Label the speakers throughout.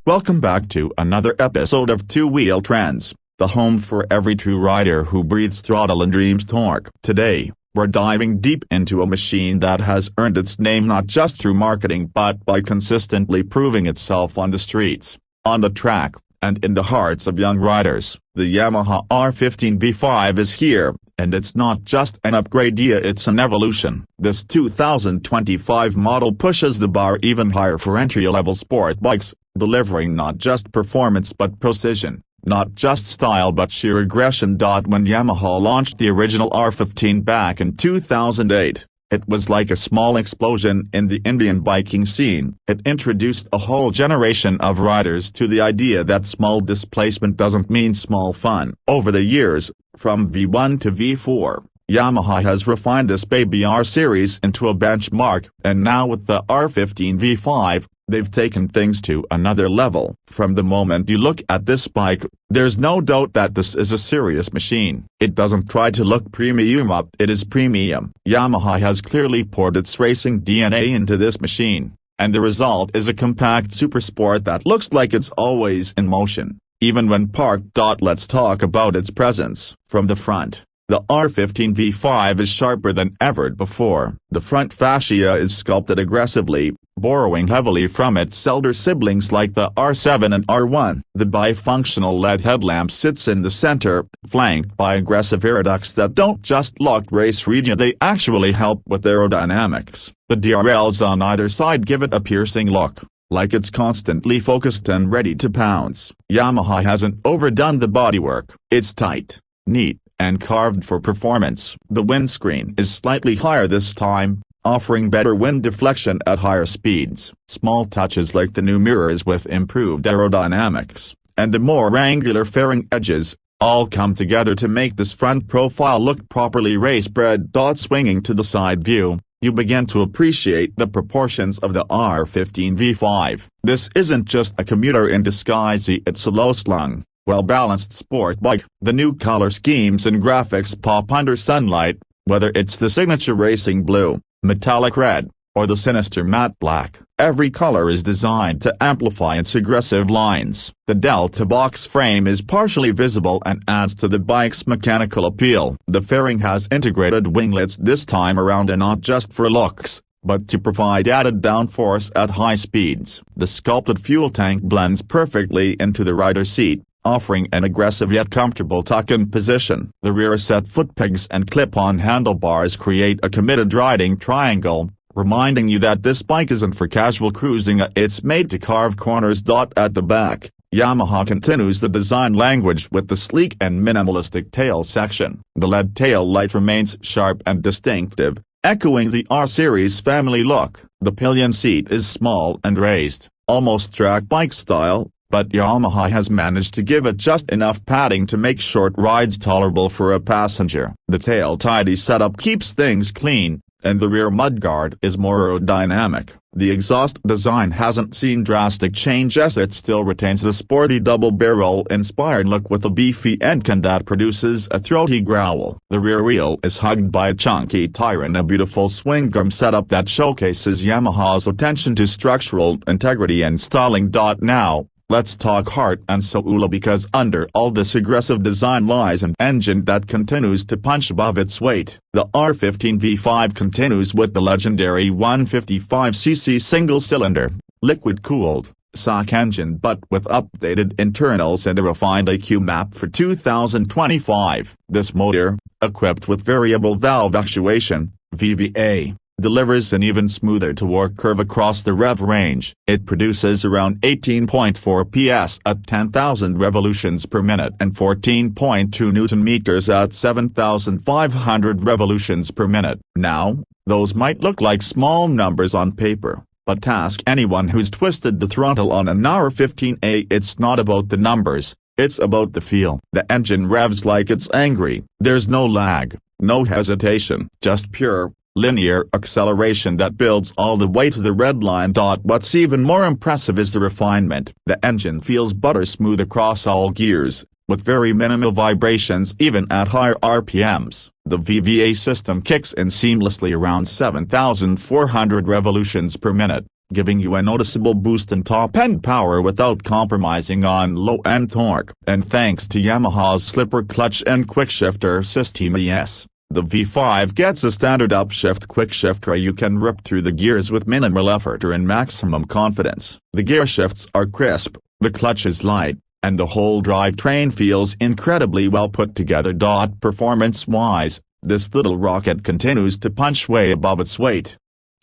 Speaker 1: Welcome back to another episode of Two Wheel Trends, the home for every true rider who breathes throttle and dreams torque. Today, we're diving deep into a machine that has earned its name not just through marketing but by consistently proving itself on the streets, on the track, and in the hearts of young riders. The Yamaha R15 V5 is here, and it's not just an upgrade, it's an evolution. This 2025 model pushes the bar even higher for entry-level sport bikes, delivering not just performance but precision, not just style but sheer aggression. When Yamaha launched the original R15 back in 2008, it was like a small explosion in the Indian biking scene. It introduced a whole generation of riders to the idea that small displacement doesn't mean small fun. Over the years, from V1 to V4, Yamaha has refined this baby R series into a benchmark, and now with the R15 V5, they've taken things to another level. From the moment you look at this bike, there's no doubt that this is a serious machine. It doesn't try to look premium up, it is premium. Yamaha has clearly poured its racing DNA into this machine, and the result is a compact supersport that looks like it's always in motion, even when parked. Let's talk about its presence. From the front, the R15 V5 is sharper than ever before. The front fascia is sculpted aggressively, borrowing heavily from its elder siblings like the R7 and R1. The bifunctional LED headlamp sits in the center, flanked by aggressive air ducts that don't just look race ready, they actually help with aerodynamics. The DRLs on either side give it a piercing look, like it's constantly focused and ready to pounce. Yamaha hasn't overdone the bodywork. It's tight, neat, and carved for performance. The windscreen is slightly higher this time, offering better wind deflection at higher speeds. Small touches like the new mirrors with improved aerodynamics, and the more angular fairing edges, all come together to make this front profile look properly race-bred. Swinging to the side view, you begin to appreciate the proportions of the R15 V5. This isn't just a commuter in disguise, it's a low-slung, well-balanced sport bike. The new color schemes and graphics pop under sunlight, whether it's the signature racing blue, metallic red, or the sinister matte black. Every color is designed to amplify its aggressive lines. The Delta box frame is partially visible and adds to the bike's mechanical appeal. The fairing has integrated winglets this time around, and not just for looks, but to provide added downforce at high speeds. The sculpted fuel tank blends perfectly into the rider's seat, offering an aggressive yet comfortable tuck-in position. The rear set foot pegs and clip-on handlebars create a committed riding triangle, reminding you that this bike isn't for casual cruising, it's made to carve corners. At the back, Yamaha continues the design language with the sleek and minimalistic tail section. The LED tail light remains sharp and distinctive, echoing the R-Series family look. The pillion seat is small and raised, almost track bike style, but Yamaha has managed to give it just enough padding to make short rides tolerable for a passenger. The tail-tidy setup keeps things clean, and the rear mudguard is more aerodynamic. The exhaust design hasn't seen drastic change as it still retains the sporty double-barrel-inspired look with a beefy endcan that produces a throaty growl. The rear wheel is hugged by a chunky tire and a beautiful swing arm setup that showcases Yamaha's attention to structural integrity and styling. Now, let's talk heart and soul, because under all this aggressive design lies an engine that continues to punch above its weight. The R15 V5 continues with the legendary 155cc single-cylinder, liquid-cooled, stock engine, but with updated internals and a refined EQ map for 2025. This motor, equipped with variable valve actuation, VVA, delivers an even smoother torque curve across the rev range. It produces around 18.4 PS at 10,000 revolutions per minute and 14.2 Newton-meters at 7,500 revolutions per minute. Now, those might look like small numbers on paper, but ask anyone who's twisted the throttle on an R15A. It's not about the numbers, it's about the feel. The engine revs like it's angry. There's no lag, no hesitation, just pure, linear acceleration that builds all the way to the red line. What's even more impressive is the refinement. The engine feels butter smooth across all gears, with very minimal vibrations even at higher RPMs. The VVA system kicks in seamlessly around 7,400 revolutions per minute, giving you a noticeable boost in top-end power without compromising on low-end torque. And thanks to Yamaha's slipper clutch and quickshifter system ES, the V5 gets a standard upshift quickshifter you can rip through the gears with minimal effort or in maximum confidence. The gear shifts are crisp, the clutch is light, and the whole drivetrain feels incredibly well put together. Performance-wise, this little rocket continues to punch way above its weight.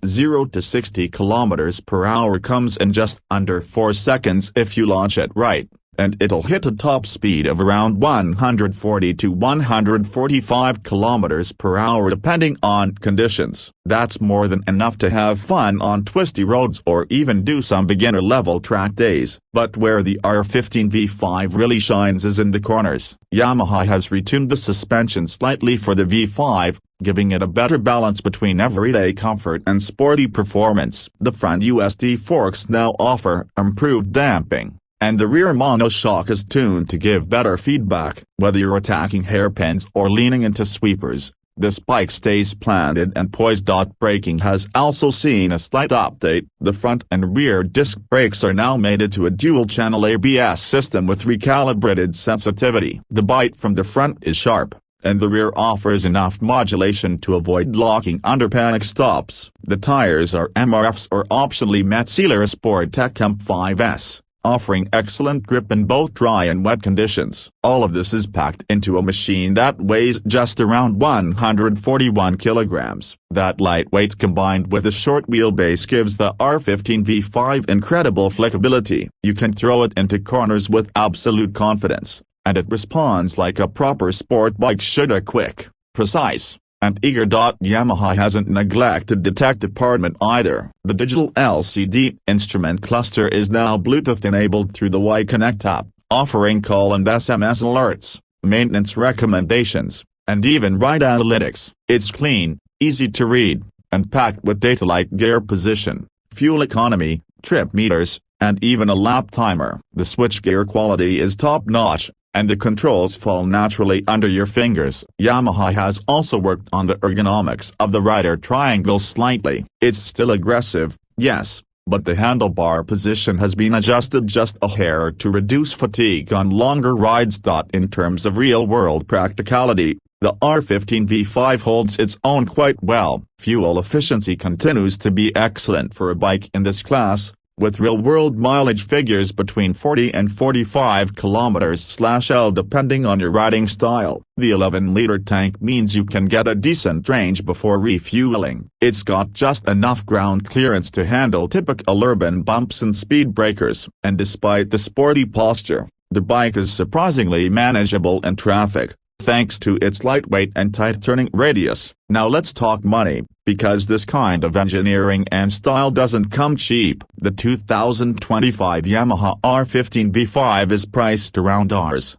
Speaker 1: 0 to 60 km/h comes in just under 4 seconds if you launch it right, and it'll hit a top speed of around 140 to 145 km/h depending on conditions. That's more than enough to have fun on twisty roads or even do some beginner-level track days. But where the R15 V5 really shines is in the corners. Yamaha has retuned the suspension slightly for the V5, giving it a better balance between everyday comfort and sporty performance. The front USD forks now offer improved damping, and the rear monoshock is tuned to give better feedback. Whether you're attacking hairpins or leaning into sweepers, this bike stays planted and poised. Braking has also seen a slight update. The front and rear disc brakes are now mated to a dual-channel ABS system with recalibrated sensitivity. The bite from the front is sharp, and the rear offers enough modulation to avoid locking under panic stops. The tires are MRFs or optionally Metzeler Sport-Tec M5S, offering excellent grip in both dry and wet conditions. All of this is packed into a machine that weighs just around 141 kilograms. That lightweight combined with a short wheelbase gives the R15 V5 incredible flexibility. You can throw it into corners with absolute confidence, and it responds like a proper sport bike should. Quick, precise, and eager. Yamaha hasn't neglected the tech department either. The digital LCD instrument cluster is now Bluetooth enabled through the Y-Connect app, offering call and SMS alerts, maintenance recommendations, and even ride analytics. It's clean, easy to read, and packed with data like gear position, fuel economy, trip meters, and even a lap timer. The switchgear quality is top-notch, and the controls fall naturally under your fingers. Yamaha has also worked on the ergonomics of the rider triangle slightly. It's still aggressive, yes, but the handlebar position has been adjusted just a hair to reduce fatigue on longer rides. In terms of real-world practicality, the R15 V5 holds its own quite well. Fuel efficiency continues to be excellent for a bike in this class, with real-world mileage figures between 40 and 45 km/L depending on your riding style. The 11-liter tank means you can get a decent range before refueling. It's got just enough ground clearance to handle typical urban bumps and speed breakers, and despite the sporty posture, the bike is surprisingly manageable in traffic, thanks to its lightweight and tight turning radius. Now let's talk money, because this kind of engineering and style doesn't come cheap. The 2025 Yamaha R15 V5 is priced around Rs.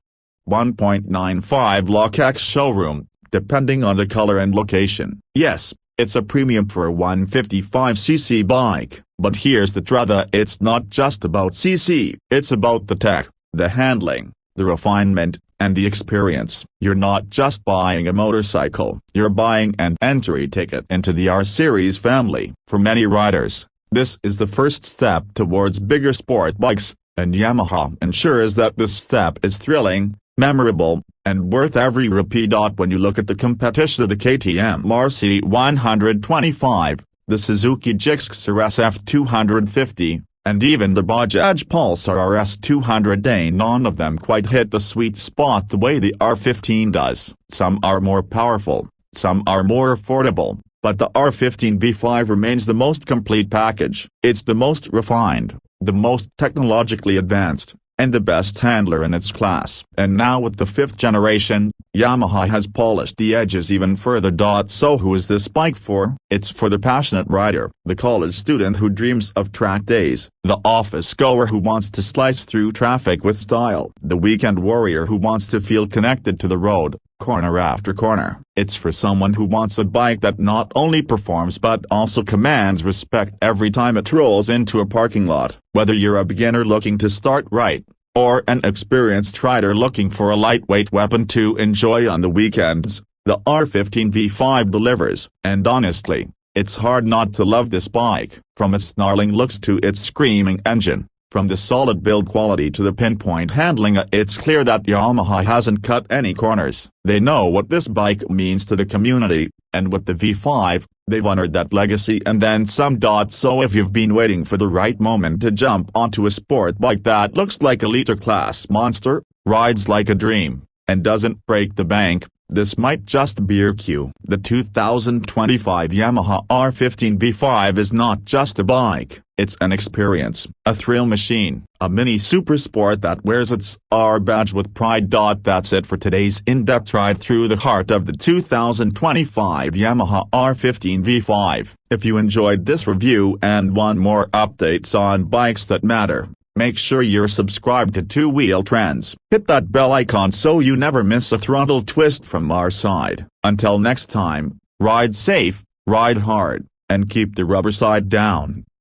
Speaker 1: 1.95 lakh ex-showroom, depending on the color and location. Yes, it's a premium for a 155cc bike, but here's the truth: it's not just about cc. It's about the tech, the handling, the refinement, and the experience. You're not just buying a motorcycle, you're buying an entry ticket into the R-Series family. For many riders, this is the first step towards bigger sport bikes, and Yamaha ensures that this step is thrilling, memorable, and worth every rupee. When you look at the competition of the KTM RC125, the Suzuki Gixxer SF250, and even the Bajaj Pulsar RS200, none of them quite hit the sweet spot the way the R15 does. Some are more powerful, some are more affordable, but the R15 V5 remains the most complete package. It's the most refined, the most technologically advanced, and the best handler in its class. And now with the 5th generation, Yamaha has polished the edges even further. So who is this bike for? It's for the passionate rider, the college student who dreams of track days, the office goer who wants to slice through traffic with style, the weekend warrior who wants to feel connected to the road, corner after corner. It's for someone who wants a bike that not only performs but also commands respect every time it rolls into a parking lot. Whether you're a beginner looking to start right, or an experienced rider looking for a lightweight weapon to enjoy on the weekends, the R15 V5 delivers. And honestly, It's hard not to love this bike. From its snarling looks to its screaming engine, from the solid build quality to the pinpoint handling, it's clear that Yamaha hasn't cut any corners. They know what this bike means to the community, and with the V5, they've honored that legacy and then some. So if you've been waiting for the right moment to jump onto a sport bike that looks like a liter-class monster, rides like a dream, and doesn't break the bank, this might just be your cue. The 2025 Yamaha R15 V5 is not just a bike, it's an experience, a thrill machine, a mini supersport that wears its R badge with pride. That's it for today's in-depth ride through the heart of the 2025 Yamaha R15 V5. If you enjoyed this review and want more updates on bikes that matter, make sure you're subscribed to Two Wheel Trends. Hit that bell icon so you never miss a throttle twist from our side. Until next time, ride safe, ride hard, and keep the rubber side down.